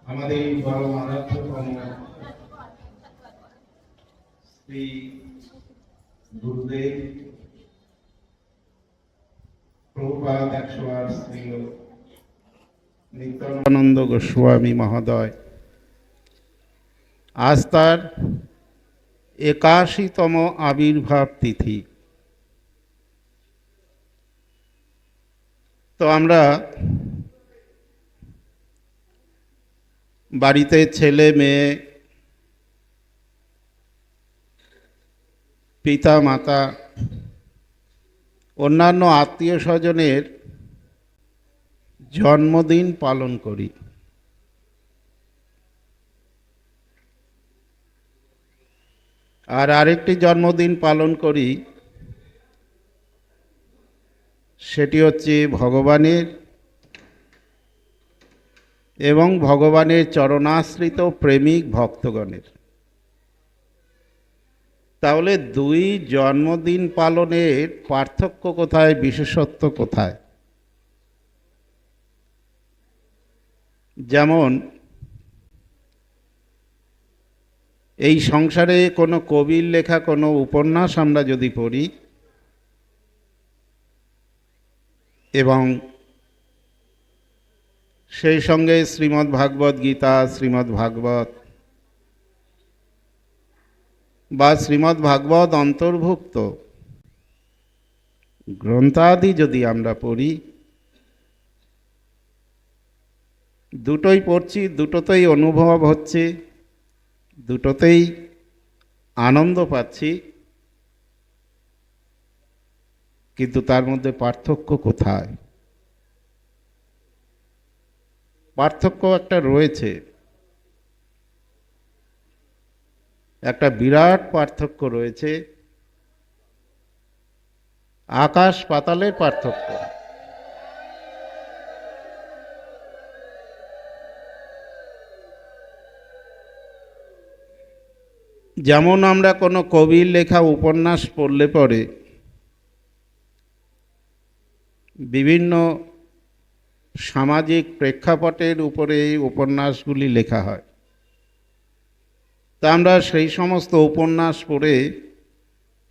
আমাদের পরম আরাধ্যতম শ্রী গুরুদেব প্রভুপাদ 108 শ্রী নিত্যানন্দ গোস্বামী মহোদয় আজ তার 81তম আবির্ভাব তিথি। তো আমরা বাড়িতে ছেলে মেয়ে, পিতা মাতা, অন্যান্য আত্মীয় স্বজনের জন্মদিন পালন করি। আর আরেকটি জন্মদিন পালন করি, সেটি হচ্ছে ভগবানের এবং ভগবানের চরণাশ্রিত প্রেমিক ভক্তগণের। তাহলে দুই জন্মদিন পালনের পার্থক্য কোথায়, বিশেষত্ব কোথায়? যেমন এই সংসারে কোনো কবির লেখা কোনো উপন্যাস আমরা যদি পড়ি এবং সেই সঙ্গে শ্রীমদ্ ভাগবত গীতা, শ্রীমদ্ ভাগবত বা শ্রীমদ্ ভাগবত অন্তর্ভুক্ত গ্রন্থাদি যদি আমরা পড়ি, দুটোই পড়ছি, দুটোতেই অনুভব হচ্ছে, দুটোতেই আনন্দ পাচ্ছি, কিন্তু তার মধ্যে পার্থক্য কোথায়? পার্থক্য একটা রয়েছে, একটা বিরাট পার্থক্য রয়েছে, আকাশ পাতালের পার্থক্য। যেমন আমরা কোনো কবির লেখা উপন্যাস পড়লে পরে বিভিন্ন সামাজিক প্রেক্ষাপটের উপরে এই উপন্যাসগুলি লেখা হয়। তা আমরা সেই সমস্ত উপন্যাস পড়ে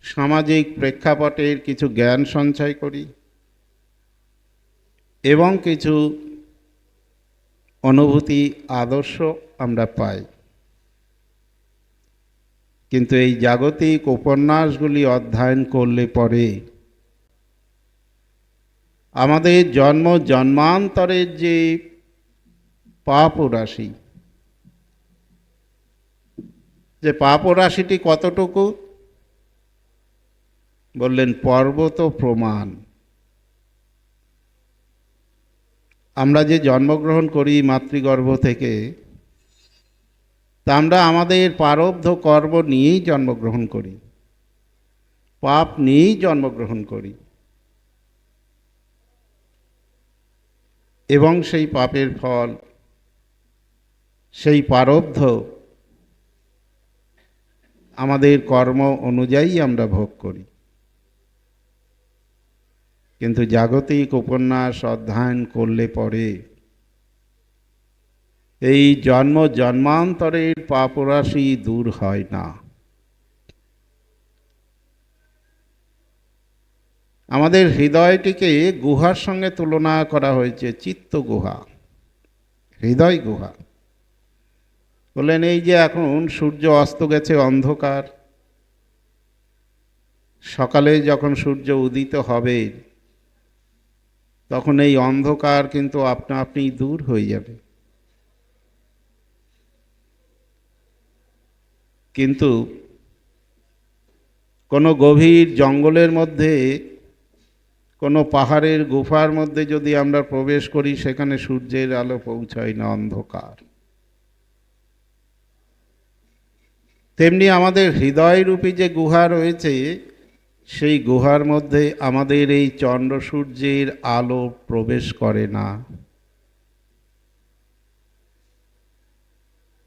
সামাজিক প্রেক্ষাপটের কিছু জ্ঞান সঞ্চয় করি এবং কিছু অনুভূতি, আদর্শ আমরা পাই। কিন্তু এই জাগতিক উপন্যাসগুলি অধ্যয়ন করলে পরে আমাদের জন্ম জন্মান্তরের যে পাপ রাশি, যে পাপ রাশিটি কতটুকু বললেন, পর্বত প্রমাণ। আমরা যে জন্মগ্রহণ করি মাতৃগর্ভ থেকে, তা আমরা আমাদের প্রারব্ধ কর্ম নিয়েই জন্মগ্রহণ করি, পাপ নিয়েই জন্মগ্রহণ করি এবং সেই পাপের ফল, সেই প্রারব্ধ আমাদের কর্ম অনুযায়ী আমরা ভোগ করি। কিন্তু জাগতিক উপন্যাস অধ্যয়ন করলে পরে এই জন্ম জন্মান্তরের পাপরাশি দূর হয় না। আমাদের হৃদয়টিকে গুহার সঙ্গে তুলনা করা হয়েছে, চিত্ত গুহা, হৃদয় গুহা। বললেন এই যে এখন সূর্য অস্ত গেছে, অন্ধকার, সকালে যখন সূর্য উদিত হবে তখন এই অন্ধকার কিন্তু আপনা আপনি দূর হয়ে যাবে। কিন্তু কোনো গভীর জঙ্গলের মধ্যে, কোনো পাহাড়ের গুফার মধ্যে যদি আমরা প্রবেশ করি, সেখানে সূর্যের আলো পৌঁছায় না, অন্ধকার। তেমনি আমাদের হৃদয়রূপী যে গুহা রয়েছে, সেই গুহার মধ্যে আমাদের এই চন্দ্র সূর্যের আলো প্রবেশ করে না।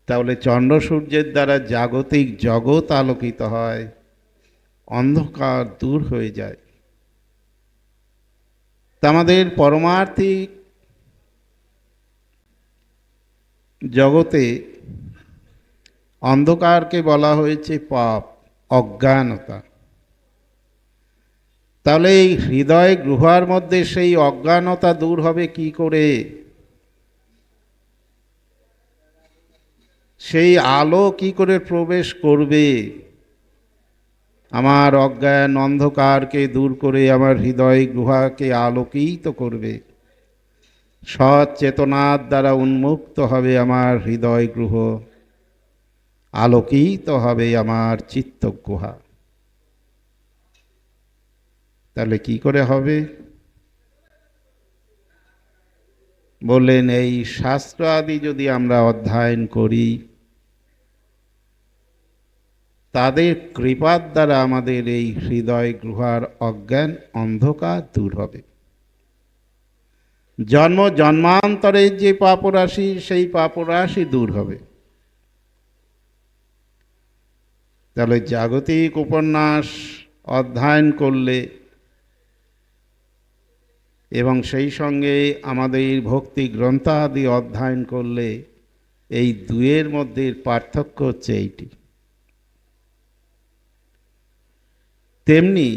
তাহলে চন্দ্র সূর্যের দ্বারা জাগতিক জগৎ আলোকিত হয়, অন্ধকার দূর হয়ে যায়। তা আমাদের পরমার্থিক জগতে অন্ধকারকে বলা হয়েছে পাপ, অজ্ঞানতা। তাহলে এই হৃদয় গুহার মধ্যে সেই অজ্ঞানতা দূর হবে কি করে? সেই আলো কি করে প্রবেশ করবে? আমার অজ্ঞান অন্ধকারকে দূর করে আমার হৃদয় গুহাকে আলোকিত করবে। সৎ চেতনার দ্বারা উন্মুক্ত হবে আমার হৃদয় গ্রহ, আলোকিত হবে আমার চিত্ত গুহা। তাহলে কি করে হবে? বললেন এই শাস্ত্র আদি যদি আমরা অধ্যয়ন করি, তাদের কৃপার দ্বারা আমাদের এই হৃদয় গুহার অজ্ঞান অন্ধকার দূর হবে। জন্ম জন্মান্তরের যে পাপরাশি, সেই পাপরাশি দূর হবে। তাহলে জাগতিক উপন্যাস অধ্যয়ন করলে এবং সেই সঙ্গে আমাদের ভক্তি গ্রন্থাদি অধ্যয়ন করলে এই দুয়ের মধ্যে পার্থক্য হচ্ছে এইটি। তেমনি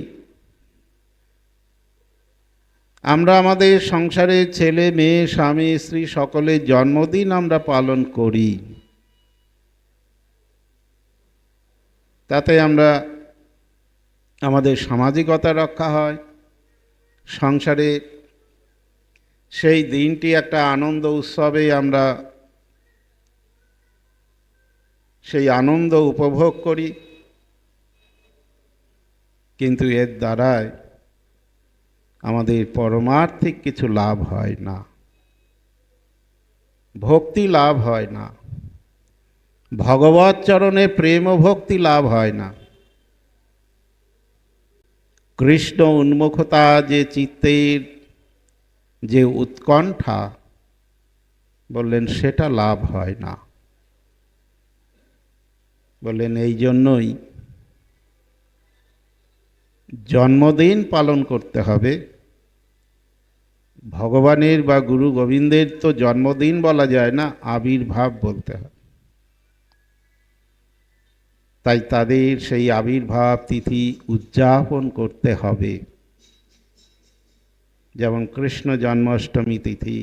আমরা আমাদের সংসারে ছেলে মেয়ে স্বামী স্ত্রী সকলের জন্মদিন আমরা পালন করি, তাতে আমরা আমাদের সামাজিকতা রক্ষা হয়। সংসারে সেই দিনটি একটা আনন্দ উৎসবে আমরা সেই আনন্দ উপভোগ করি, কিন্তু এর দ্বারায় আমাদের পরমার্থিক কিছু লাভ হয় না, ভক্তি লাভ হয় না, ভগবৎ চরণে প্রেম ও ভক্তি লাভ হয় না। কৃষ্ণ উন্মুখতা যে চিত্তের যে উৎকণ্ঠা, বললেন সেটা লাভ হয় না। বললেন এই জন্যই জন্মদিন পালন করতে হবে। ভগবানের বা গুরু গোবিন্দের তো জন্মদিন বলা যায় না, আবির্ভাব বলতে হয়। তাই তাদের সেই আবির্ভাব তিথি উদযাপন করতে হবে। যেমন কৃষ্ণ জন্মাষ্টমী তিথি,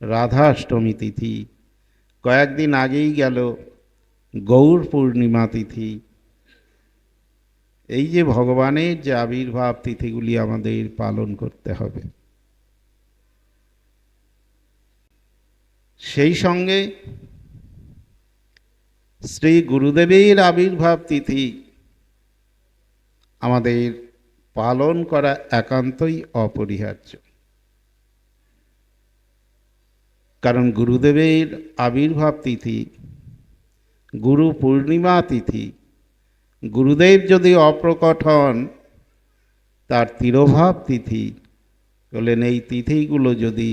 রাধাষ্টমী তিথি, কয়েকদিন আগেই গেল গৌর পূর্ণিমা তিথি। এই যে ভগবানের যে আবির্ভাব তিথিগুলি আমাদের পালন করতে হবে। সেই সঙ্গে শ্রী গুরুদেবের আবির্ভাব তিথি আমাদের পালন করা একান্তই অপরিহার্য। কারণ গুরুদেবের আবির্ভাব তিথি, গুরু পূর্ণিমা তিথি, গুরুদেব যদি অপ্রকট হন, তার তিরোভাব তিথি, বলেন এই তিথিগুলো যদি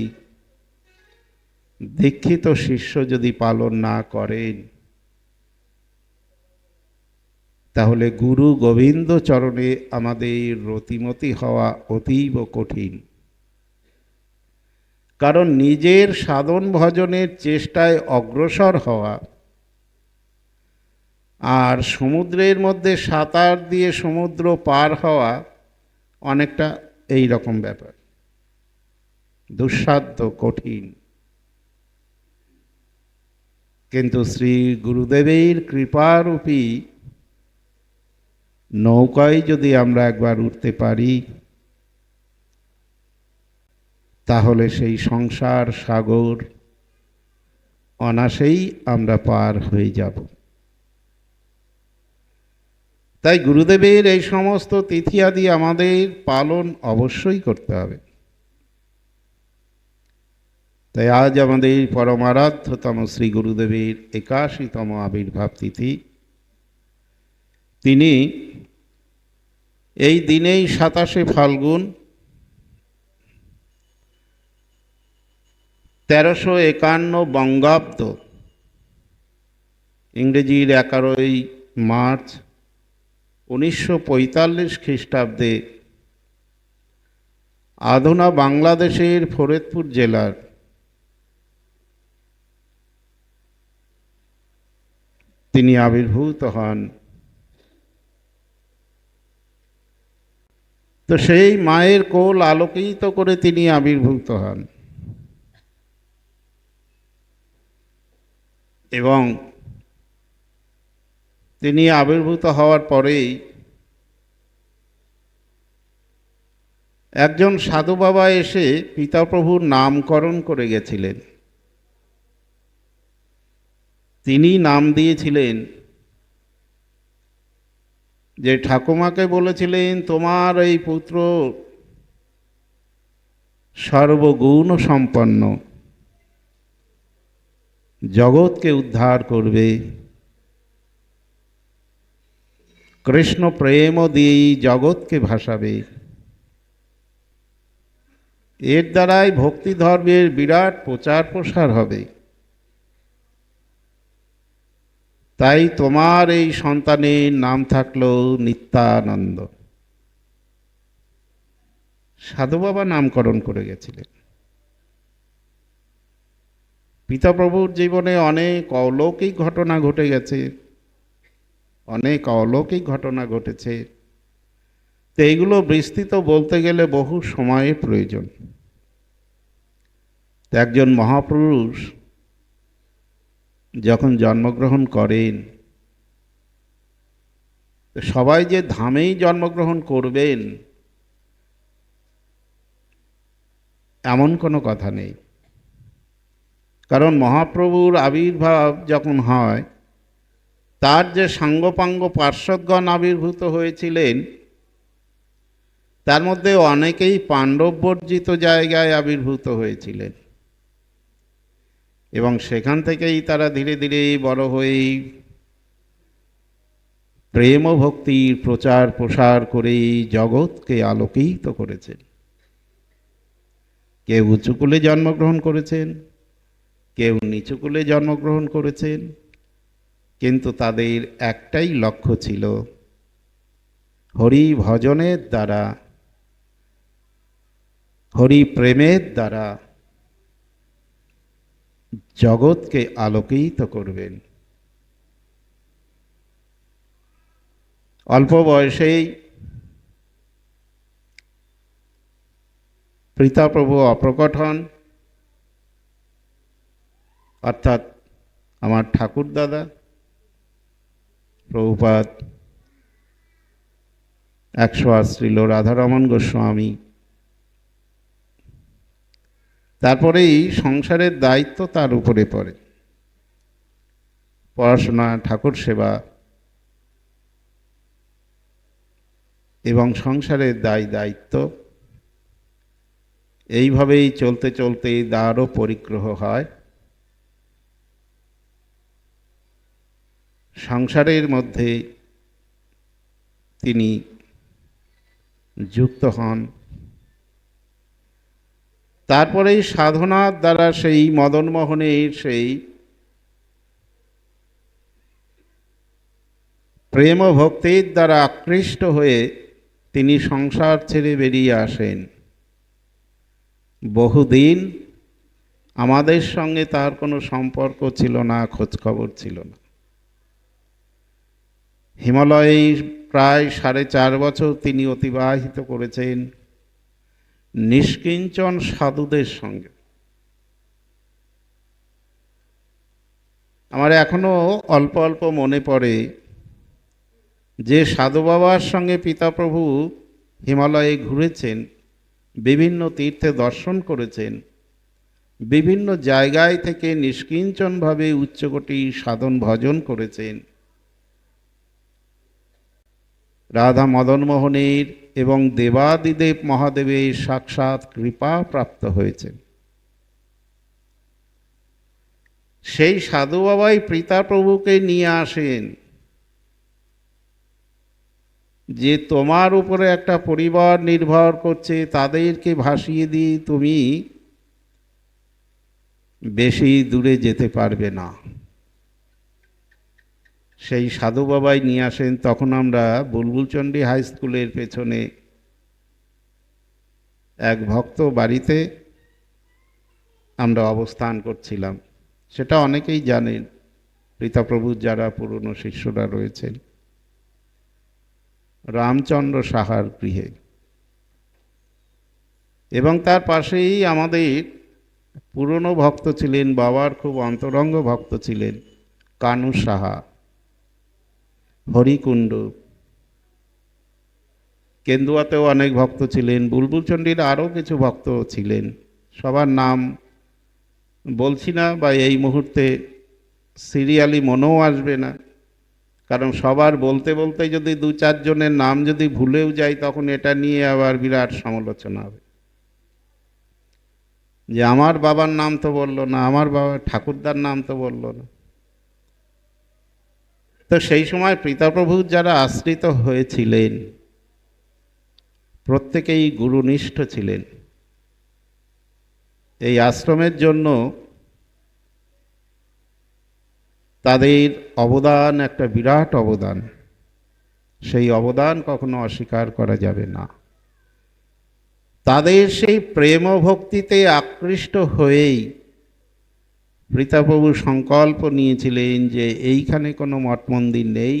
দীক্ষিত শিষ্য যদি পালন না করেন, তাহলে গুরু গোবিন্দ চরণে আমাদের রতিমতি হওয়া অতীব কঠিন। কারণ নিজের সাধন ভজনের চেষ্টায় অগ্রসর হওয়া আর সমুদ্রের মধ্যে সাঁতার দিয়ে সমুদ্র পার হওয়া অনেকটা এই রকম ব্যাপার, দুঃসাধ্য, কঠিন। কিন্তু শ্রী গুরুদেবের কৃপারূপী নৌকায় যদি আমরা একবার উঠতে পারি, তাহলে সেই সংসার সাগর অনাসেই আমরা পার হয়ে যাব। তাই গুরুদেবের এই সমস্ত তিথি আদি আমাদের পালন অবশ্যই করতে হবে। তাই আজ আমাদের পরমারাধ্যতম শ্রী গুরুদেবের ৮১তম আবির্ভাব তিথি। তিনি এই দিনেই ২৭শে ফাল্গুন ১৩৫১ বঙ্গাব্দ, ইংরেজির ১১ই মার্চ ১৯৪৫ খ্রিস্টাব্দে আধুনা বাংলাদেশের ফরিদপুর জেলার তিনি আবির্ভূত হন। তো সেই মায়ের কোল আলোকিত করে তিনি আবির্ভূত হন এবং তিনি আবির্ভূত হওয়ার পরেই একজন সাধু বাবা এসে পিতাপ্রভুর নামকরণ করে গেছিলেন। তিনি নাম দিয়েছিলেন, যে ঠাকুমাকে বলেছিলেন, তোমার এই পুত্র সর্বগুণ সম্পন্ন, জগৎকে উদ্ধার করবে, কৃষ্ণ প্রেম দিয়েই জগৎকে ভাসাবে, এর দ্বারাই ভক্তি ধর্মের বিরাট প্রচার প্রসার হবে। তাই তোমার এই সন্তানের নাম থাকলো নিত্যানন্দ। সাধু বাবা নামকরণ করে গেছিলেন। পিতাপ্রভুর জীবনে অনেক অলৌকিক ঘটনা ঘটে গেছে, অনেক অলৌকিক ঘটনা ঘটেছে। তো এইগুলো বিস্তৃত বলতে গেলে বহু সময়ের প্রয়োজন। একজন মহাপুরুষ যখন জন্মগ্রহণ করেন, সবাই যে ধামেই জন্মগ্রহণ করবেন এমন কোনো কথা নেই। কারণ মহাপ্রভুর আবির্ভাব যখন হয়, তার যে সাঙ্গপাঙ্গ পার্শ্বদগণ আবির্ভূত হয়েছিলেন, তার মধ্যে অনেকেই পাণ্ডববর্জিত জায়গায় আবির্ভূত হয়েছিলেন এবং সেখান থেকেই তারা ধীরে ধীরে বড় হয়ে প্রেম ভক্তির প্রচার প্রসার করে জগৎকে আলোকিত করেছেন। কেউ উঁচুকুলে জন্মগ্রহণ করেছেন, কেউ নিচুকুলে জন্মগ্রহণ করেছেন, কিন্তু তাদের একটাই লক্ষ্য ছিল, হরি ভজনের দ্বারা, হরি প্রেমের দ্বারা জগৎকে আলোকিত করবেন। অল্প বয়সেই পিতাপ্রভু অপ্রকট হন, অর্থাৎ আমার ঠাকুরদাদা প্রভুপাদ 108 শ্রীল রাধারমণ গোস্বামী। তারপরেই সংসারের দায়িত্ব তার উপরে পড়ে, পড়াশোনা, ঠাকুর সেবা এবং সংসারের দায়িত্ব। এইভাবেই চলতে চলতে দ্বারও পরিগ্রহ হয়। সংসারের মধ্যে তিনি যুক্ত হন। তারপরেই সাধনার দ্বারা সেই মদনমোহনের সেই প্রেম ভক্তির দ্বারা আকৃষ্ট হয়ে তিনি সংসার ছেড়ে বেরিয়ে আসেন। বহুদিন আমাদের সঙ্গে তার কোনো সম্পর্ক ছিল না, খোঁজখবর ছিল না। হিমালয়ে প্রায় 4.5 বছর তিনি অতিবাহিত করেছেন নিষ্কিঞ্চন সাধুদের সঙ্গে। আমার এখনো অল্প অল্প মনে পড়ে যে সাধু বাবার সঙ্গে পিতাপ্রভু হিমালয়ে ঘুরেছেন, বিভিন্ন তীর্থে দর্শন করেছেন, বিভিন্ন জায়গায় থেকে নিষ্কিঞ্চনভাবে উচ্চকোটি সাধন ভজন করেছেন। রাধা মদনমোহনের এবং দেবাদিদেব মহাদেবের সাক্ষাৎ কৃপা প্রাপ্ত হয়েছে। সেই সাধু বাবাই পিতাপ্রভুকে নিয়ে আসেন যে তোমার উপরে একটা পরিবার নির্ভর করছে, তাদেরকে ভাসিয়ে দিয়ে তুমি বেশি দূরে যেতে পারবে না। সেই সাধু বাবাই নিয়ে আসেন। তখন আমরা বুলবুলচন্ডী হাই স্কুলের পেছনে এক ভক্ত বাড়িতে আমরা অবস্থান করছিলাম, সেটা অনেকেই জানেন। প্রীতাপ্রভুর যারা পুরনো শিষ্যরা রয়েছেন, রামচন্দ্র সাহার গৃহে। এবং তার পাশেই আমাদের পুরনো ভক্ত ছিলেন, বাবার খুব অন্তরঙ্গ ভক্ত ছিলেন কানু সাহা, হরিকুণ্ড। কেন্দুয়াতেও অনেক ভক্ত ছিলেন, বুলবুলচণ্ডীর আরও কিছু ভক্ত ছিলেন। সবার নাম বলছি না, বা এই মুহূর্তে সিরিয়ালি মনেও আসবে না, কারণ সবার বলতে বলতে যদি দু চারজনের নাম যদি ভুলেও যাই, তখন এটা নিয়ে আবার বিরাট সমালোচনা হবে, যে আমার বাবার নাম তো বললো না, আমার বাবা ঠাকুরদার নাম তো বললো না। তো সেই সময় প্রীতাপ্রভুর যারা আশ্রিত হয়েছিলেন প্রত্যেকেই গুরুনিষ্ঠ ছিলেন। এই আশ্রমের জন্য তাদের অবদান একটা বিরাট অবদান, সেই অবদান কখনো অস্বীকার করা যাবে না। তাদের সেই প্রেম ভক্তিতে আকৃষ্ট হয়েই প্রীতাপ্রভু সংকল্প নিয়েছিলেন যে এইখানে কোনো মঠ মন্দির নেই,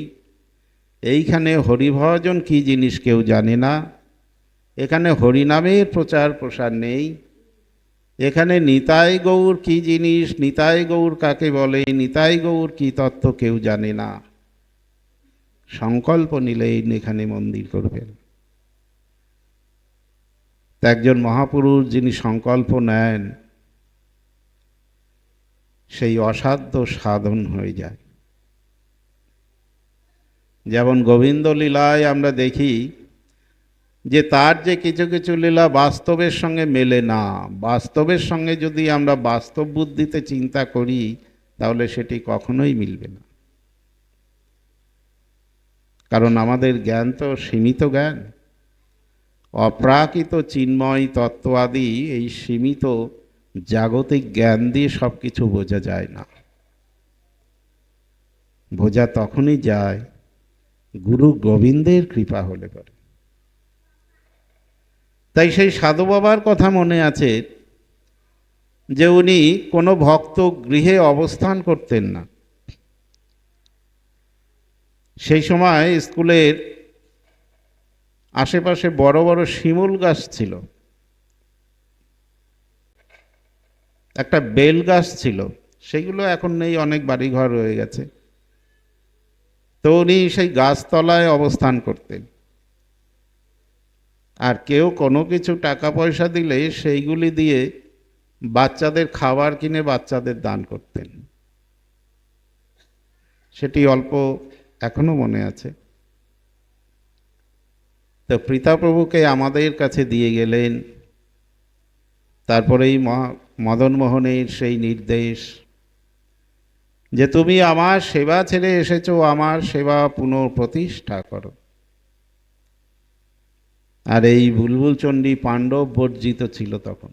এইখানে হরিভজন কী জিনিস কেউ জানে না, এখানে হরিনামের প্রচার প্রসার নেই, এখানে নিতাই গৌর কী জিনিস, নিতাই গৌর কাকে বলে, নিতাই গৌর কী তত্ত্ব কেউ জানে না। সংকল্প নিলেন এখানে মন্দির করবেন। তা একজন মহাপুরুষ যিনি সংকল্প নেন, সেই অসাধ্য সাধন হয়ে যায়। যেমন গোবিন্দ লীলায় আমরা দেখি যে তার যে কিছু কিছু লীলা বাস্তবের সঙ্গে মেলে না, বাস্তবের সঙ্গে যদি আমরা বাস্তব বুদ্ধিতে চিন্তা করি তাহলে সেটি কখনোই মিলবে না, কারণ আমাদের জ্ঞান তো সীমিত জ্ঞান। অপ্রাকৃত চিন্ময় তত্ত্ব আদি এই সীমিত জাগতিক জ্ঞান দিয়ে সব কিছু বোঝা যায় না। বোঝা তখনই যায় গুরু গোবিন্দের কৃপা হলে পরে। তাই সেই সাধু বাবার কথা মনে আছে যে উনি কোনো ভক্ত গৃহে অবস্থান করতেন না। সেই সময় স্কুলের আশেপাশে বড় বড় শিমুল গাছ ছিল, একটা বেল গাছ ছিল, সেগুলো এখন নেই, অনেক বাড়িঘর হয়ে গেছে। তো উনি সেই গাছতলায় অবস্থান করতেন, আর কেউ কোনো কিছু টাকা পয়সা দিলে সেইগুলি দিয়ে বাচ্চাদের খাবার কিনে বাচ্চাদের দান করতেন। সেটি অল্প এখনো মনে আছে। তো প্রীতাপ্রভুকে আমাদের কাছে দিয়ে গেলেন। তারপরেই মদন মোহনের সেই নির্দেশ যে তুমি আমার সেবা ছেড়ে এসেছো, আমার সেবা পুনঃপ্রতিষ্ঠা করো। আর এই বুলবুলচণ্ডী পাণ্ডব বর্জিত ছিল তখন।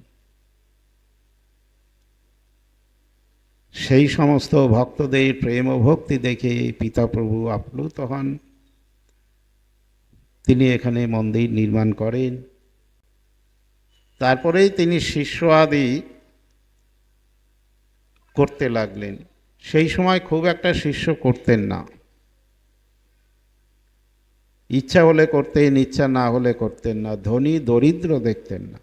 সেই সমস্ত ভক্তদের প্রেম ও ভক্তি দেখে পিতাপ্রভু আপ্লুত হন। তিনি এখানে মন্দির নির্মাণ করেন। তারপরেই তিনি শিষ্য আদি করতে লাগলেন। সেই সময় খুব একটা শিষ্য করতেন না, ইচ্ছা হলে করতেন, ইচ্ছা না হলে করতেন না, ধনী দরিদ্র দেখতেন না।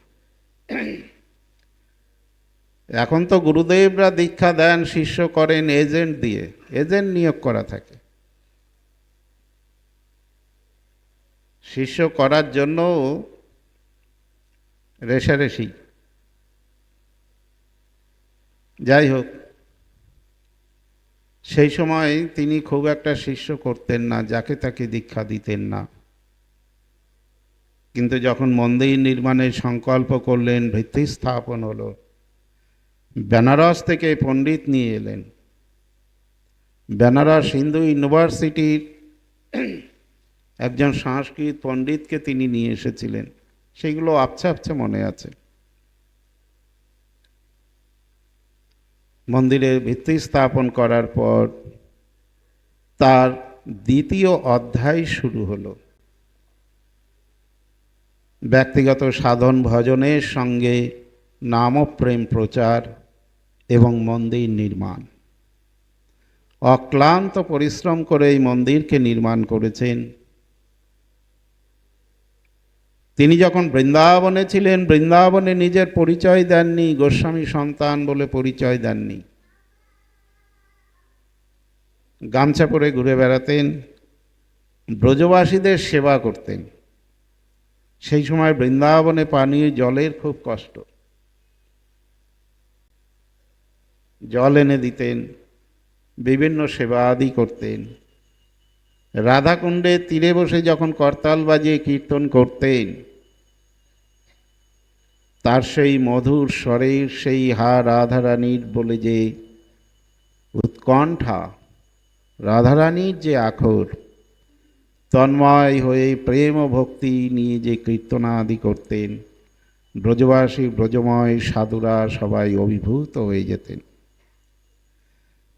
এখন তো গুরুদেবরা দীক্ষা দেন, শিষ্য করেন এজেন্ট দিয়ে, এজেন্ট নিয়োগ করা থাকে। শিষ্য করার জন্য রেষারেষি। যাই হোক, সেই সময় তিনি খুব একটা শিষ্য করতেন না, যাকে তাকে দীক্ষা দিতেন না। কিন্তু যখন মন্দির নির্মাণের সংকল্প করলেন, ভিত্তি স্থাপন হলো, বেনারস থেকে পণ্ডিত নিয়ে এলেন। বেনারস হিন্দু ইউনিভার্সিটির একজন সংস্কৃত পণ্ডিতকে তিনি নিয়ে এসেছিলেন, সেগুলো আবছা আবছা মনে আছে। মন্দিরের ভিত্তি স্থাপন করার পর তার দ্বিতীয় অধ্যায় শুরু হলো। ব্যক্তিগত সাধন ভজনের সঙ্গে নামপ্রেম প্রচার এবং মন্দির নির্মাণ। অক্লান্ত পরিশ্রম করে এই মন্দিরকে নির্মাণ করেছেন। তিনি যখন বৃন্দাবনে ছিলেন, বৃন্দাবনে নিজের পরিচয় দেননি, গোস্বামী সন্তান বলে পরিচয় দেননি। গামছা পরে ঘুরে বেড়াতেন, ব্রজবাসীদের সেবা করতেন। সেই সময় বৃন্দাবনে পানীয় জলের খুব কষ্ট, জল এনে দিতেন, বিভিন্ন সেবা আদি করতেন। রাধাকুণ্ডের তীরে বসে যখন করতাল বাজিয়ে কীর্তন করতেন, তার সেই মধুর স্বরের সেই হা রাধারানীর বলে যে উৎকণ্ঠা, রাধারানীর যে আখর, তন্ময় হয়ে প্রেম ও ভক্তি নিয়ে যে কীর্তনাদি করতেন, ব্রজবাসী ব্রজময় সাধুরা সবাই অভিভূত হয়ে যেতেন।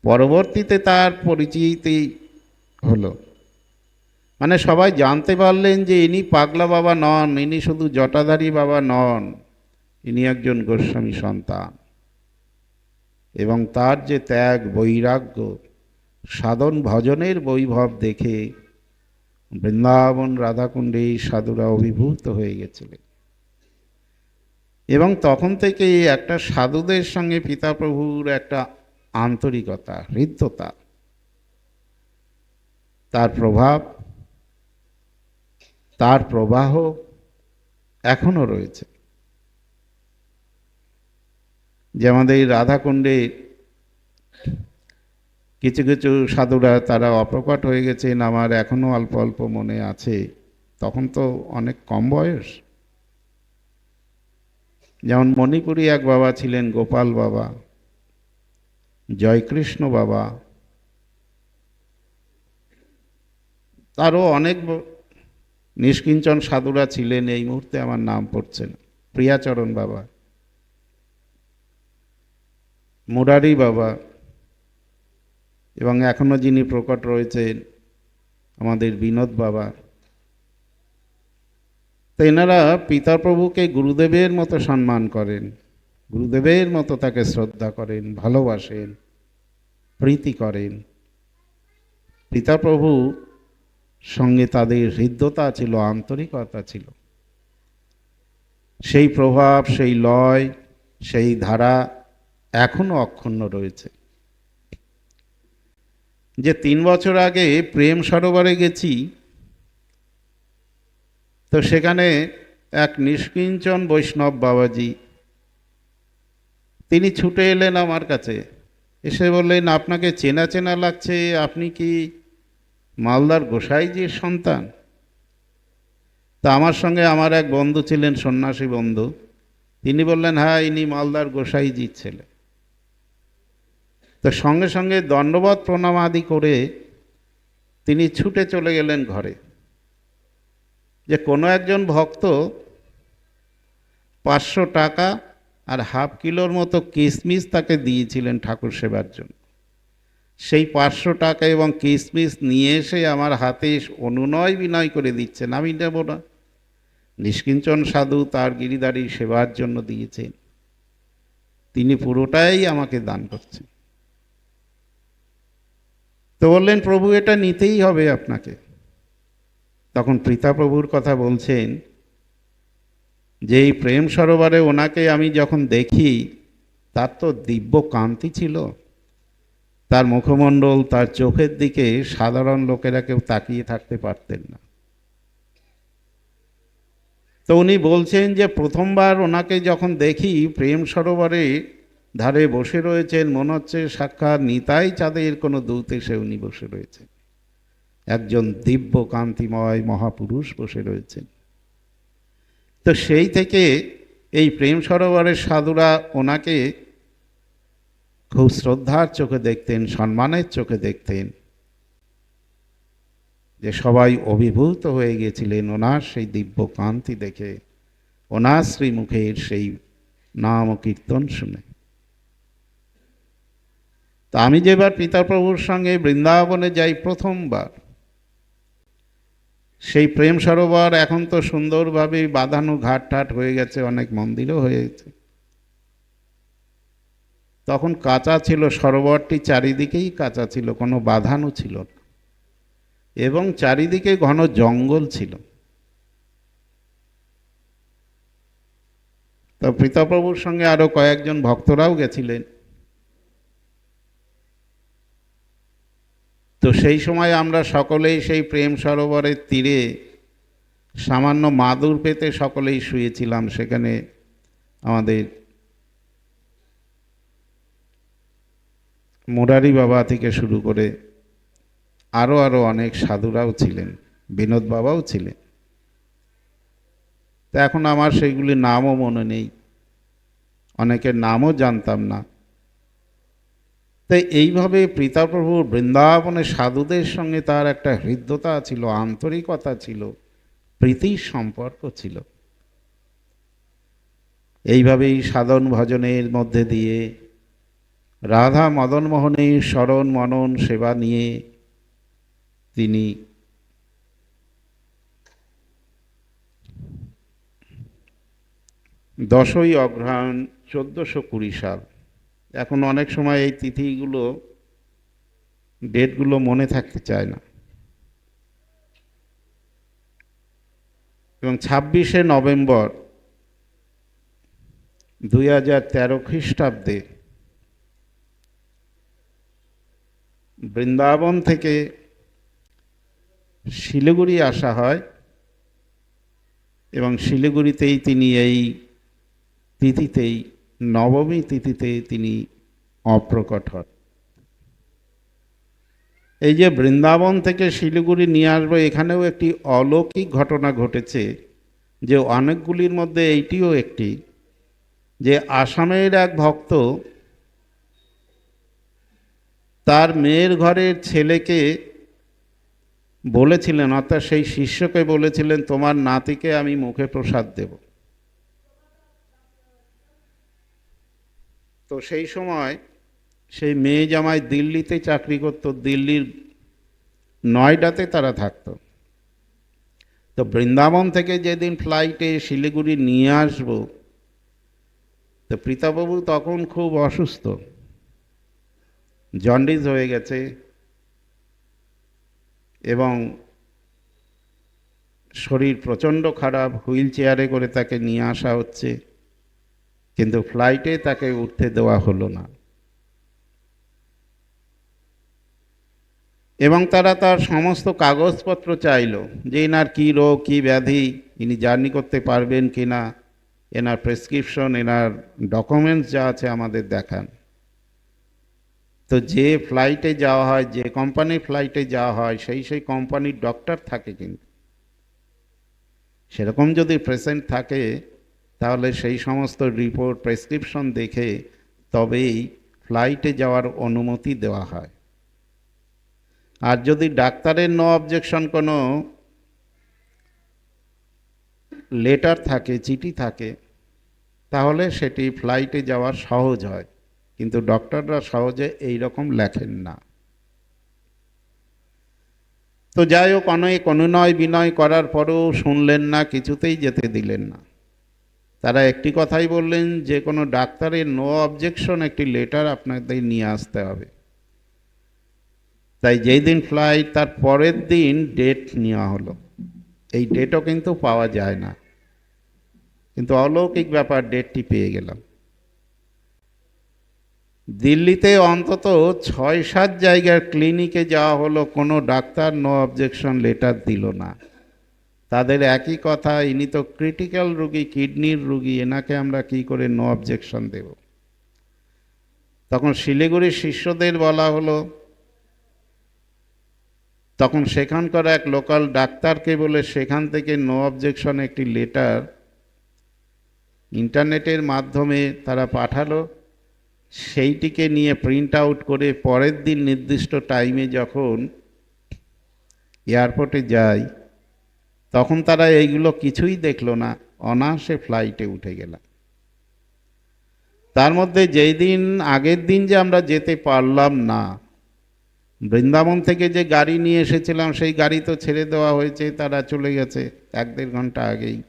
পরবর্তীতে তার পরিচিতি হলো, মানে সবাই জানতে পারলেন যে ইনি পাগলা বাবা নন, ইনি শুধু জটাধারী বাবা নন, ইনি একজন গোস্বামী সন্তান। এবং তার যে ত্যাগ, বৈরাগ্য, সাধন ভজনের বৈভব দেখে বৃন্দাবন রাধাকুণ্ডে সাধুরা অভিভূত হয়ে গেছিলেন। এবং তখন থেকে একটা সাধুদের সঙ্গে পিতা প্রভুর একটা আন্তরিকতা, হৃদ্যতা, তার প্রভাব, তার প্রবাহ এখনো রয়েছে। যে আমাদের রাধাকুণ্ডে কিছু কিছু সাধুরা তারা অপ্রকট হয়ে গেছেন, আমার এখনো অল্প অল্প মনে আছে। তখন তো অনেক কম বয়স। যেমন মণিপুরী এক বাবা ছিলেন, গোপাল বাবা, জয়কৃষ্ণ বাবা, তারও অনেক নিষ্কিঞ্চন সাধুরা ছিলেন। এই মুহূর্তে আমার নাম পড়ছে না। প্রিয়াচরণ বাবা, মুরারি বাবা, এবং এখনো যিনি প্রকট রয়েছেন আমাদের বিনোদ বাবা। তো এনারা পিতা প্রভুকে গুরুদেবের মতো সম্মান করেন, গুরুদেবের মতো তাকে শ্রদ্ধা করেন, ভালোবাসেন, প্রীতি করেন। পিতা প্রভু সঙ্গে তাদের হৃদ্যতা ছিল, আন্তরিকতা ছিল। সেই প্রভাব, সেই লয়, সেই ধারা এখনো অক্ষুণ্ণ রয়েছে। যে 3 বছর আগে প্রেম সরোবরে গেছি, তো সেখানে এক নিষ্কিঞ্চন বৈষ্ণব বাবাজি, তিনি ছুটে এলেন আমার কাছে, এসে বললেন, আপনাকে চেনা চেনা লাগছে, আপনি কি মালদার গোসাইজির সন্তান? তা আমার সঙ্গে আমার এক বন্ধু ছিলেন, সন্ন্যাসী বন্ধু, তিনি বললেন, হ্যাঁ, ইনি মালদার গোসাইজির ছেলে। তো সঙ্গে সঙ্গে দণ্ডবত প্রণাম আদি করে তিনি ছুটে চলে গেলেন ঘরে। যে কোনো একজন ভক্ত 500 টাকা আর ½ কিলোর মতো কিশমিশ তাকে দিয়েছিলেন ঠাকুর সেবার জন্য। সেই 500 টাকা এবং কিশমিশ নিয়ে এসে আমার হাতে অনুনয় বিনয় করে দিচ্ছেন, আমি নেব না। নিষ্কিঞ্চন সাধু তার গিরিধারী সেবার জন্য দিয়েছেন, তিনি পুরোটাই আমাকে দান করছেন। তো বললেন, প্রভু এটা নিতেই হবে আপনাকে। তখন পিতা প্রভুর কথা বলছেন যে এই প্রেম সরোবরে ওনাকে আমি যখন দেখি, তার তো দিব্য কান্তি ছিল, তার মুখমণ্ডল, তার চোখের দিকে সাধারণ লোকেরা কেউ তাকিয়ে থাকতে পারতেন না। তো উনি বলছেন যে প্রথমবার ওনাকে যখন দেখি প্রেম সরোবরে ধারে বসে রয়েছেন, মনে হচ্ছে সাক্ষাৎ নিতাই চাঁদের কোনো দূত এসে উনি বসে রয়েছেন, একজন দিব্য কান্তিময় মহাপুরুষ বসে রয়েছেন। তো সেই থেকে এই প্রেম সরোবরের সাধুরা ওনাকে খুব শ্রদ্ধার চোখে দেখতেন, সম্মানের চোখে দেখতেন, যে সবাই অভিভূত হয়ে গেছিলেন ওনার সেই দিব্য কান্তি দেখে, ওনার শ্রীমুখের সেই নাম ও কীর্তন শুনে। তা আমি যেবার পিতা প্রভুর সঙ্গে বৃন্দাবনে যাই প্রথমবার, সেই প্রেম সরোবর এখন তো সুন্দরভাবে বাঁধানো, ঘাট ঠাট হয়ে গেছে, অনেক মন্দিরও হয়ে গেছে। তখন কাঁচা ছিল, সরোবরটি চারিদিকেই কাঁচা ছিল, কোনো বাঁধানো ছিল না, এবং চারিদিকে ঘন জঙ্গল ছিল। তো প্রীতপ্রভুর সঙ্গে আরো কয়েকজন ভক্তরাও গেছিলেন। তো সেই সময় আমরা সকলেই সেই প্রেম সরোবরের তীরে সামান্য মাদুর পেতে সকলেই শুয়েছিলাম। সেখানে আমাদের মুরারি বাবা থেকে শুরু করে আরো আরো অনেক সাধুরাও ছিলেন, বিনোদ বাবাও ছিলেন। তা এখন আমার সেইগুলি নামও মনে নেই, অনেকের নামও জানতাম না। তাই এইভাবে প্রীতপ্রভুর বৃন্দাবনের সাধুদের সঙ্গে তার একটা হৃদ্যতা ছিল, আন্তরিকতা ছিল, প্রীতির সম্পর্ক ছিল। এইভাবেই সাধন ভজনের মধ্যে দিয়ে রাধা মদন মোহনের স্মরণ মনন সেবা নিয়ে তিনি দশই অগ্রহায়ণ 1420 সাল, এখন অনেক সময় এই তিথিগুলো ডেটগুলো মনে থাকতে চায় না, এবং 26শে নভেম্বর 2013 খ্রিস্টাব্দে বৃন্দাবন থেকে শিলিগুড়ি আসা হয়, এবং শিলিগুড়িতেই তিনি এই তিথিতেই, নবমী তিথিতে তিনি অপ্রকট হন। এই যে বৃন্দাবন থেকে শিলিগুড়ি নিয়ে আসবো, এখানেও একটি অলৌকিক ঘটনা ঘটেছে, যে অনেকগুলির মধ্যে এইটিও একটি, যে আসামের এক ভক্ত তার মেয়ের ঘরের ছেলেকে বলেছিলেন, অর্থাৎ সেই শিষ্যকে বলেছিলেন, তোমার নাতিকে আমি মুখে প্রসাদ দেব। তো সেই সময় সেই মেয়ে জামাই দিল্লিতে চাকরি করত, দিল্লির নয়ডাতে তারা থাকতো। তো বৃন্দাবন থেকে যেদিন ফ্লাইটে শিলিগুড়ি নিয়ে আসবো, তো প্রীতপ্রভু তখন খুব অসুস্থ, জন্ডিস হয়ে গেছে, এবং শরীর প্রচণ্ড খারাপ, হুইল চেয়ারে করে তাকে নিয়ে আসা হচ্ছে, কিন্তু ফ্লাইটে তাকে উঠতে দেওয়া হলো না। এবং তারা তার সমস্ত কাগজপত্র চাইল, যে এনার কী রোগ, কী ব্যাধি, ইনি জার্নি করতে পারবেন কি না, এনার প্রেসক্রিপশন, এনার ডকুমেন্টস যা আছে আমাদের দেখান। তো যে ফ্লাইটে যাওয়া হয়, যে কোম্পানির ফ্লাইটে যাওয়া হয়, সেই কোম্পানির ডক্টর থাকে, কিন্তু সেরকম যদি প্রেজেন্ট থাকে তাহলে সেই সমস্ত রিপোর্ট, প্রেসক্রিপশন দেখে তবেই ফ্লাইটে যাওয়ার অনুমতি দেওয়া হয়। আর যদি ডাক্তারের নো অবজেকশন কোনো লেটার থাকে, চিঠি থাকে, তাহলে সেটি ফ্লাইটে যাওয়া সহজ হয়, কিন্তু ডক্টররা সহজে এই রকম লেখেন না। তো যাই হোক, অনেক অনুনয় বিনয় করার পরেও শুনলেন না, কিছুতেই যেতে দিলেন না। তারা একটি কথাই বললেন, যে কোনো ডাক্তারের নো অবজেকশন একটি লেটার আপনাদের নিয়ে আসতে হবে। তাই যেই দিন ফ্লাইট, তার পরের দিন ডেট নেওয়া হলো। এই ডেটও কিন্তু পাওয়া যায় না, কিন্তু অলৌকিক ব্যাপার, ডেটটি পেয়ে গেলাম। দিল্লিতে অন্তত 6-7 জায়গার ক্লিনিকে যাওয়া হলো, কোনো ডাক্তার নো অবজেকশন লেটার দিল না। তাদের একই কথা, ইনি তো ক্রিটিক্যাল রোগী, কিডনির রোগী, এনাকে আমরা কি করে নো অবজেকশন দেব। তখন শিলিগুড়ির শিষ্যদের বলা হলো, তখন সেখানকার এক লোকাল ডাক্তারকে বলে সেখান থেকে নো অবজেকশন একটি লেটার ইন্টারনেটের মাধ্যমে তারা পাঠালো। সেইটিকে নিয়ে প্রিন্ট আউট করে পরের দিন নির্দিষ্ট টাইমে যখন এয়ারপোর্টে যায়, তখন তারা এইগুলো কিছুই দেখলো না, অনায়াসে ফ্লাইটে উঠে গেলাম। তার মধ্যে যেই দিন, আগের দিন যে আমরা যেতে পারলাম না, বৃন্দাবন থেকে যে গাড়ি নিয়ে এসেছিলাম সেই গাড়ি তো ছেড়ে দেওয়া হয়েছে, তারা চলে গেছে 1-1.5 ঘন্টা আগেই।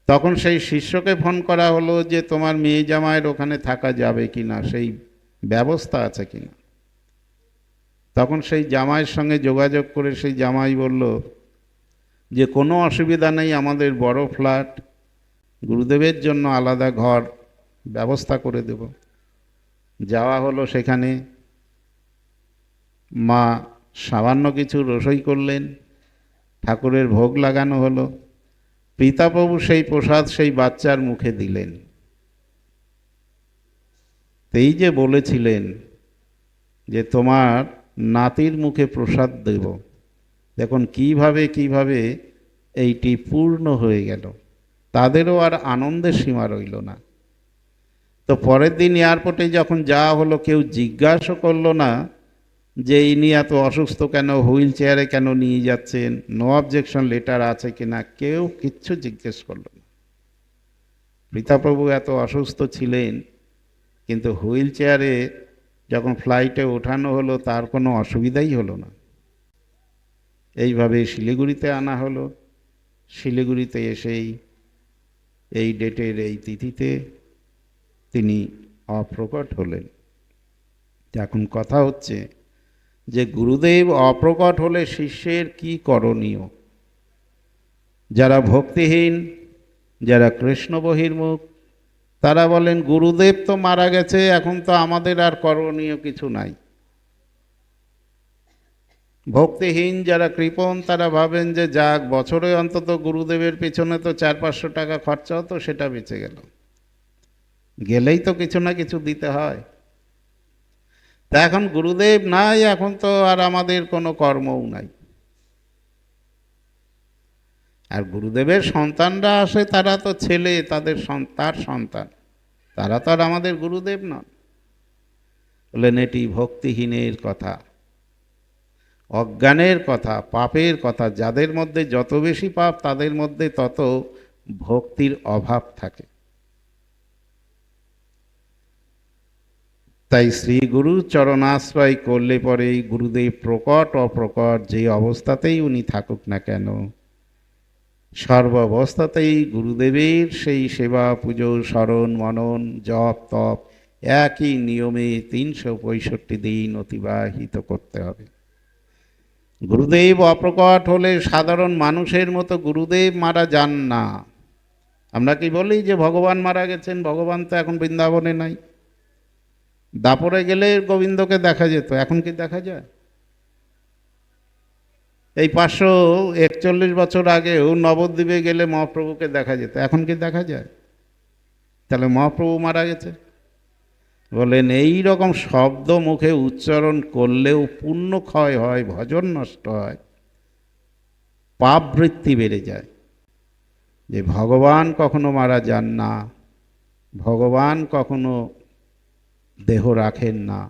তখন সেই শিষ্যকে ফোন করা হলো যে তোমার মেয়ে জামাইয়ের ওখানে থাকা যাবে কিনা, সেই ব্যবস্থা আছে কিনা। তখন সেই জামাইয়ের সঙ্গে যোগাযোগ করে সেই জামাই বলল যে কোনো অসুবিধা নেই, আমাদের বড় ফ্ল্যাট, গুরুদেবের জন্য আলাদা ঘর ব্যবস্থা করে দেব। যাওয়া হলো সেখানে, মা সামান্য কিছু রসই করলেন, ঠাকুরের ভোগ লাগানো হলো, পিতাপ্রভু সেই প্রসাদ সেই বাচ্চার মুখে দিলেন। এই যে বলেছিলেন যে তোমার নাতির মুখে প্রসাদ দেব, দেখুন কিভাবে কিভাবে এইটি পূর্ণ হয়ে গেল। তাদেরও আর আনন্দের সীমা রইল না। তো পরের দিন এয়ারপোর্টে যখন যাওয়া হলো, কেউ জিজ্ঞাসা করলো না যে ইনি এত অসুস্থ কেন, হুইল চেয়ারে কেন নিয়ে যাচ্ছেন, নো অবজেকশন লেটার আছে কিনা, কেউ কিচ্ছু জিজ্ঞেস করলো না। পিতাপ্রভু এত অসুস্থ ছিলেন, কিন্তু হুইল চেয়ারে যখন ফ্লাইটে ওঠানো হলো তার কোনো অসুবিধাই হলো না। এইভাবে শিলিগুড়িতে আনা হলো। শিলিগুড়িতে এসেই এই ডেটের এই তিথিতে তিনি অপ্রকট হলেন। এখন কথা হচ্ছে যে গুরুদেব অপ্রকট হলে শিষ্যের কি করণীয়। যারা ভক্তিহীন, যারা কৃষ্ণ বহির্মুখ, তারা বলেন গুরুদেব তো মারা গেছে, এখন তো আমাদের আর করণীয় কিছু নাই। ভক্তিহীন যারা কৃপণ, তারা ভাবেন যে যাক, বছরে অন্তত গুরুদেবের পেছনে তো 400-500 টাকা খরচা হতো, সেটা বেঁচে গেল, গেলেই তো কিছু না কিছু দিতে হয়। তা এখন গুরুদেব নাই, এখন তো আর আমাদের কোনো কর্মও নাই। আর গুরুদেবের সন্তানরা আসে, তারা তো ছেলে, তার সন্তান, তারা তো আর আমাদের গুরুদেব নন। বললেন এটি ভক্তিহীনের কথা, অজ্ঞানের কথা, পাপের কথা। যাদের মধ্যে যত বেশি পাপ, তাদের মধ্যে তত ভক্তির অভাব থাকে। তাই শ্রী গুরু চরণাশ্রয় করলে পরে গুরুদেব প্রকট অপ্রকট যে অবস্থাতেই উনি থাকুক না কেন, সর্বাবস্থাতেই গুরুদেবের সেই সেবা, পুজো, স্মরণ, মনন, জপ, তপ একই নিয়মে 365 দিন অতিবাহিত করতে হবে। গুরুদেব অপ্রকট হলে সাধারণ মানুষের মতো গুরুদেব মারা যান না। আমরা কি বলি যে ভগবান মারা গেছেন, ভগবান তো এখন বৃন্দাবনে নাই। দাপরে গেলে গোবিন্দকে দেখা যেত, এখন কি দেখা যায়? এই 541 বছর আগেও নবদ্বীপে গেলে মহাপ্রভুকে দেখা যেত, এখন কি দেখা যায়? তাহলে মহাপ্রভু মারা গেছে। বলেন এই রকম শব্দ মুখে উচ্চারণ করলেও পুণ্য ক্ষয় হয়, ভজন নষ্ট হয়, পাপ বৃত্তি বেড়ে যায়। যে ভগবান কখনো মারা যান না, ভগবান কখনো দেহ রাখেন না,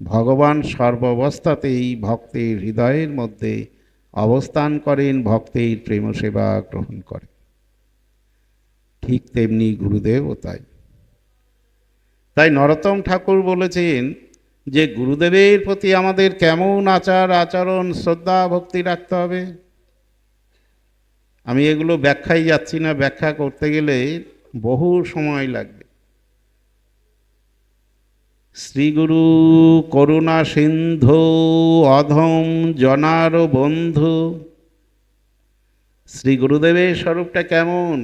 ভগবান সর্বাবস্থাতেই ভক্তের হৃদয়ের মধ্যে অবস্থান করেন, ভক্তের প্রেম সেবা গ্রহণ করেন। ঠিক তেমনি গুরুদেবও তাই। তাই নরোত্তম ঠাকুর বলেছেন যে গুরুদেবের প্রতি আমাদের কেমন আচার আচরণ, শ্রদ্ধা, ভক্তি রাখতে হবে। আমি এগুলো ব্যাখ্যায় যাচ্ছি না, ব্যাখ্যা করতে গেলে বহু সময় লাগবে। শ্রীগুরু করুণা সিন্ধু অধম জনার বন্ধু। শ্রী গুরুদেবের স্বরূপটা কেমন?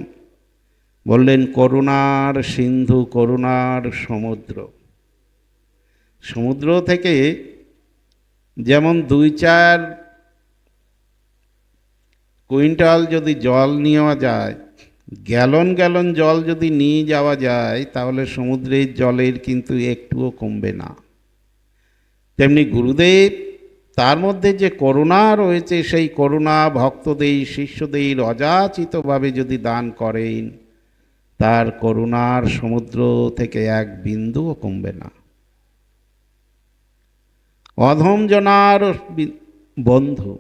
বললেন করুণার সিন্ধু, করুণার সমুদ্র। সমুদ্র থেকে যেমন 2-4 কুইন্টাল যদি জল নেওয়া যায়, গ্যালন গ্যালন জল যদি নিয়ে যাওয়া যায়, তাহলে সমুদ্রের জলের কিন্তু একটুও কমবে না। তেমনি গুরুদেব, তার মধ্যে যে করুণা রয়েছে, সেই করুণা ভক্তদের, শিষ্যদের অযাচিতভাবে যদি দান করেন, তার করুণার সমুদ্র থেকে এক বিন্দুও কমবে না। অধম জনার বন্ধু,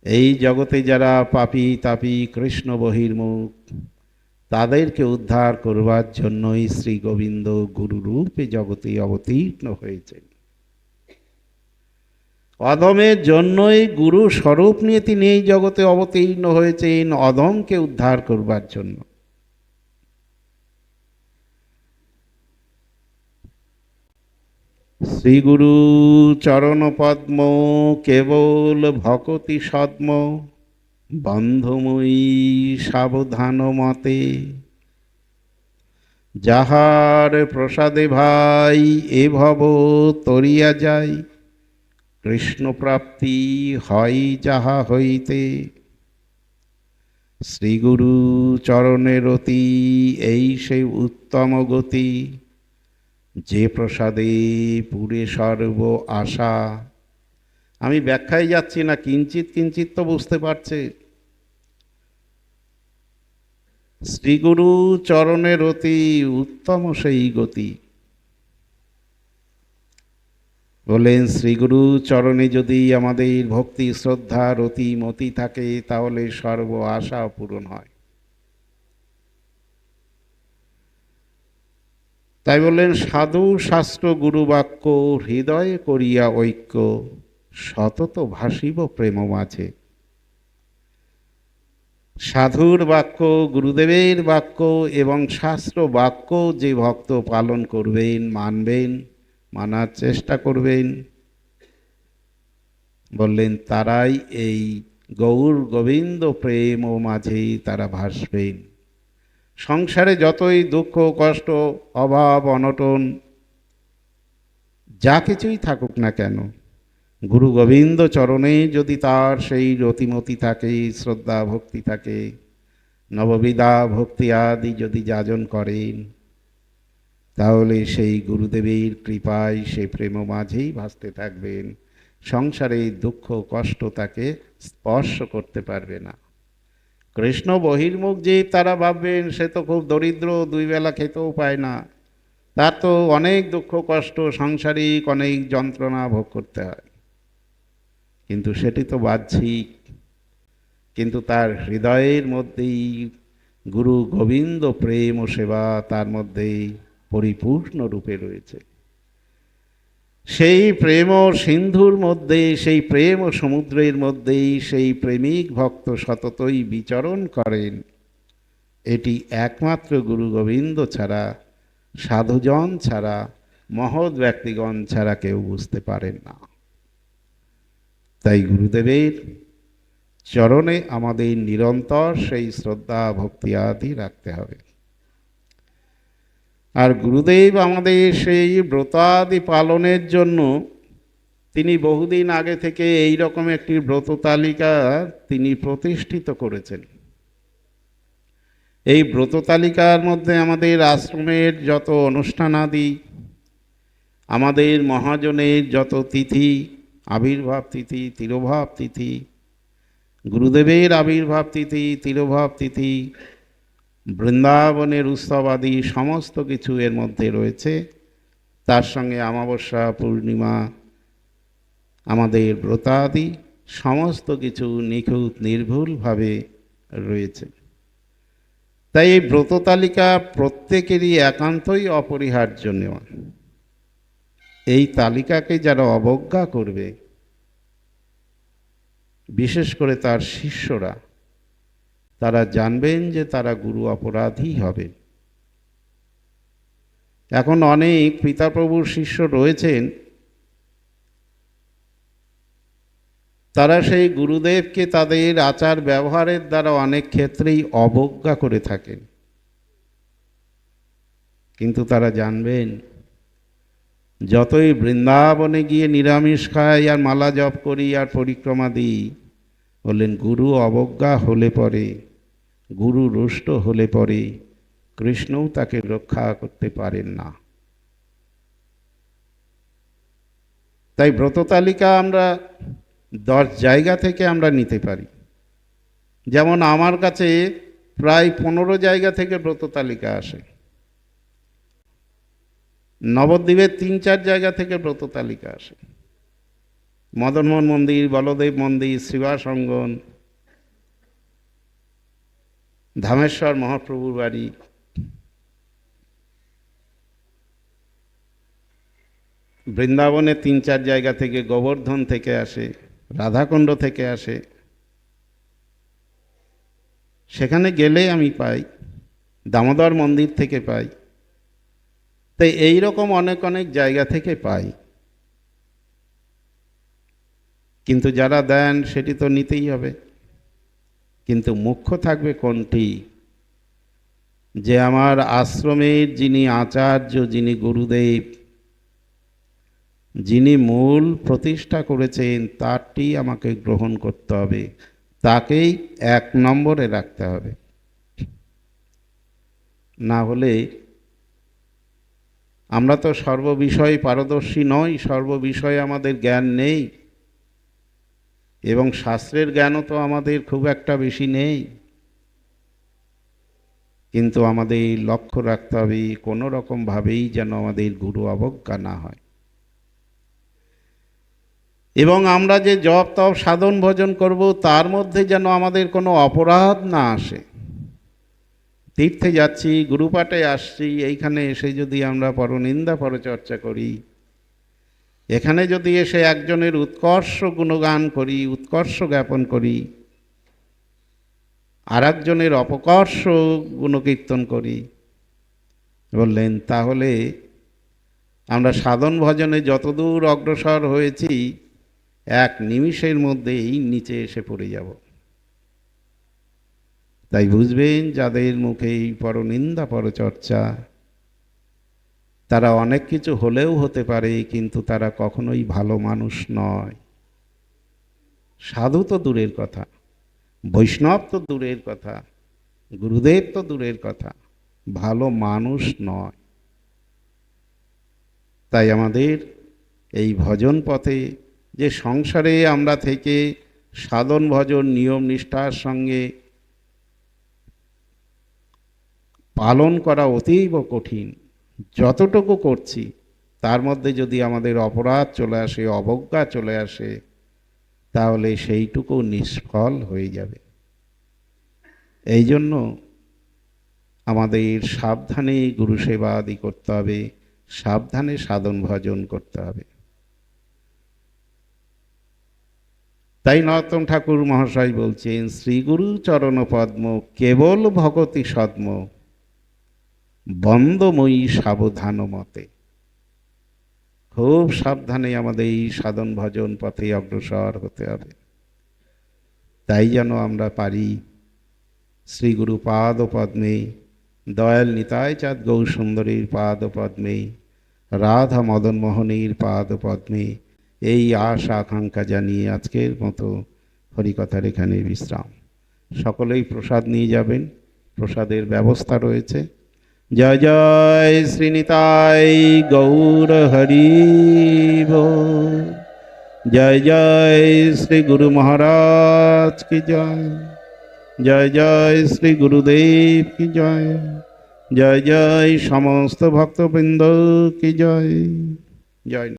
এই জগতে যারা পাপী তাপী, কৃষ্ণ বহির্মুখ, তাদেরকে উদ্ধার করবার জন্যই শ্রী গোবিন্দ গুরুরূপে জগতে অবতীর্ণ হয়েছেন। অধমের জন্যই গুরু স্বরূপ নিয়ে তিনি এই জগতে অবতীর্ণ হয়েছেন অধমকে উদ্ধার করবার জন্য। শ্রীগুরু চরণ পদ্ম কেবল ভকতি সদ্ম, বন্ধময়ী সাবধান মতে, যাহার প্রসাদে ভাই এ ভব তরিয়া যায়, কৃষ্ণ প্রাপ্তি হয় যাহা হইতে। শ্রীগুরু চরণে রতি এই সেই উত্তম গতি, যে প্রসাদে পুরে সর্ব আশা। আমি ব্যাখ্যায় যাচ্ছি না, কিঞ্চিত কিঞ্চিত তো বুঝতে পারছে। শ্রীগুরু চরণে রতি উত্তম সেই গতি। বলেন শ্রীগুরু চরণে যদি আমাদের ভক্তি শ্রদ্ধা রতি মতি থাকে, তাহলে সর্ব আশা পূরণ হয়। তাই বললেন সাধু শাস্ত্র গুরু বাক্য হৃদয়ে করিয়া ঐক্য, সতত ভাসিব প্রেম মাঝে। সাধুর বাক্য, গুরুদেবের বাক্য এবং শাস্ত্র বাক্য যে ভক্ত পালন করবেন, মানবেন, মানার চেষ্টা করবেন, বললেন তারাই এই গৌর গোবিন্দ প্রেম ও মাঝেই তারা ভাসবেন। সংসারে যতই দুঃখ কষ্ট অভাব অনটন যা কিছুই থাকুক না কেন, গুরু গোবিন্দ চরণে যদি তার সেই রতিমতি থাকে, শ্রদ্ধা ভক্তি থাকে, নববিধা ভক্তি আদি যদি যাজন করেন, তাহলে সেই গুরুদেবের কৃপায় সেই প্রেম মাঝেই ভাসতে থাকবেন। সংসারে দুঃখ কষ্ট তাকে স্পর্শ করতে পারবে না। কৃষ্ণ বহির্মুখ যে তারা ভাববেন সে তো খুব দরিদ্র, দুই বেলা খেতেও পায় না, তার তো অনেক দুঃখ কষ্ট সাংসারিক অনেক যন্ত্রণা ভোগ করতে হয়, কিন্তু সেটি তো বাহ্যিক। কিন্তু তার হৃদয়ের মধ্যেই গুরু গোবিন্দ প্রেম ও সেবা তার মধ্যেই পরিপূর্ণ রূপে রয়েছে। সেই প্রেম সিন্ধুর মধ্যে, সেই প্রেম সমুদ্রের মধ্যেই সেই প্রেমিক ভক্ত সততই বিচরণ করেন। এটি একমাত্র গুরু গোবিন্দ ছাড়া, সাধুজন ছাড়া, মহৎ ব্যক্তিগণ ছাড়া কেউ বুঝতে পারেন না। তাই গুরুদেবের চরণে আমাদের নিরন্তর সেই শ্রদ্ধা ভক্তি আদি রাখতে হবে। আর গুরুদেব আমাদের সেই ব্রতাদি পালনের জন্য তিনি বহুদিন আগে থেকে এই রকম একটি ব্রত তালিকা তিনি প্রতিষ্ঠিত করেছেন। এই ব্রত তালিকার মধ্যে আমাদের আশ্রমের যত অনুষ্ঠানাদি, আমাদের মহাজনের যত তিথি, আবির্ভাব তিথি, তিরোভাব তিথি, গুরুদেবের আবির্ভাব তিথি, তিরোভাব তিথি, বৃন্দাবনের উৎসব আদি সমস্ত কিছু এর মধ্যে রয়েছে। তার সঙ্গে অমাবস্যা পূর্ণিমা, আমাদের ব্রতাদি সমস্ত কিছু নিখুঁত নির্ভুলভাবে রয়েছে। তাই এই ব্রত তালিকা প্রত্যেকেরই একান্তই অপরিহার্য নেওয়া। এই তালিকাকে যারা অবজ্ঞা করবে, বিশেষ করে তার শিষ্যরা, তারা জানবেন যে তারা গুরু অপরাধী হবে। এখন অনেক পিতাপ্রভুর শিষ্য রয়েছেন, তারা সেই গুরুদেবকে তাদের আচার ব্যবহারের দ্বারা অনেক ক্ষেত্রেই অবজ্ঞা করে থাকেন। কিন্তু তারা জানবেন, যতই বৃন্দাবনে গিয়ে নিরামিষ খাই আর মালা জপ করি আর পরিক্রমা দিই, বললেন গুরু অবজ্ঞা হলে পরে, গুরু রুষ্ট হলে পরে কৃষ্ণও তাকে রক্ষা করতে পারেন না। তাই ব্রত তালিকা আমরা 10 জায়গা থেকে আমরা নিতে পারি। যেমন আমার কাছে প্রায় 15 জায়গা থেকে ব্রত তালিকা আসে। নবদ্বীপের 3-4 জায়গা থেকে ব্রত তালিকা আসে। মদনমোহন মন্দির, বলদেব মন্দির, শ্রীবাস অঙ্গন, ধামেশ্বর মহাপ্রভুর বাড়ি, বৃন্দাবনে 3-4 জায়গা থেকে, গোবর্ধন থেকে আসে, রাধাকুণ্ড থেকে আসে, সেখানে গেলে আমি পাই, দামোদর মন্দির থেকে পাই, তাই এইরকম অনেক অনেক জায়গা থেকে পাই। কিন্তু যারা দেন সেটি তো নিতেই হবে। কিন্তু মুখ্য থাকবে কোনটি? যে আমার আশ্রমের যিনি আচার্য, যিনি গুরুদেব, যিনি মূল প্রতিষ্ঠা করেছেন, তারটি আমাকে গ্রহণ করতে হবে, তাকেই 1 নম্বরে রাখতে হবে। না হলে আমরা তো সর্ববিষয়ে পারদর্শী নই, সর্ববিষয়ে আমাদের জ্ঞান নেই, এবং শাস্ত্রের জ্ঞানও তো আমাদের খুব একটা বেশি নেই। কিন্তু আমাদের লক্ষ্য রাখতে হবে কোনো রকমভাবেই যেন আমাদের গুরু অবজ্ঞা না হয়, এবং আমরা যে জপ তপ সাধন ভজন করব তার মধ্যে যেন আমাদের কোনো অপরাধ না আসে। তীর্থে যাচ্ছি, গুরুপাঠে আসছি, এইখানে এসে যদি আমরা পরনিন্দা পরচর্চা করি, এখানে যদি এসে একজনের উৎকর্ষ গুণগান করি, উৎকর্ষ জ্ঞাপন করি, আর একজনের অপকর্ষ গুণকীর্তন করি, বললেন তাহলে আমরা সাধন ভজনে যতদূর অগ্রসর হয়েছি 1 নিমিষের মধ্যেই নিচে এসে পড়ে যাব। তাই বুঝবেন, যাদের মুখে এই পরনিন্দা পরচর্চা, তারা অনেক কিছু হলেও হতে পারে, কিন্তু তারা কখনোই ভালো মানুষ নয়। সাধু তো দূরের কথা, বৈষ্ণব তো দূরের কথা, গুরুদেব তো দূরের কথা, ভালো মানুষ নয়। তাই আমাদের এই ভজন পথে, যে সংসারে আমরা থেকে সাধন ভজন নিয়ম নিষ্ঠার সঙ্গে পালন করা অতীব কঠিন, যতটুকু করছি তার মধ্যে যদি আমাদের অপরাধ চলে আসে, অবজ্ঞা চলে আসে, তাহলে সেইটুকু নিষ্ফল হয়ে যাবে। এই জন্য আমাদের সাবধানে গুরু সেবা আদি করতে হবে, সাবধানে সাধন ভজন করতে হবে। তাই নরোত্তম ঠাকুর মহাশয় বলছেন, শ্রীগুরু চরণ পদ্ম কেবল ভগতি সদ্ম, বন্দময়ী সাবধান মতে। খুব সাবধানে আমাদের এই সাধন ভজন পথে অগ্রসর হতে হবে। তাই যেন আমরা পারি শ্রীগুরু পাদ পদ্মে, দয়াল নিতাই চাঁদ গৌরসুন্দরীর পাদ পদ্মে, রাধা মদন মোহনের পাদ পদ্মে, এই আশা আকাঙ্ক্ষা জানিয়ে আজকের মতো হরিকথার এখানে বিশ্রাম। সকলেই প্রসাদ নিয়ে যাবেন, প্রসাদের ব্যবস্থা রয়েছে। জয় জয় শ্রীনিতাই গৌর হরি बोल। जय जय श्री गुरु महाराज की जय। जय जय श्री गुरुदेव की जय। जय जय समस्त भक्तवृंद की जय। जय।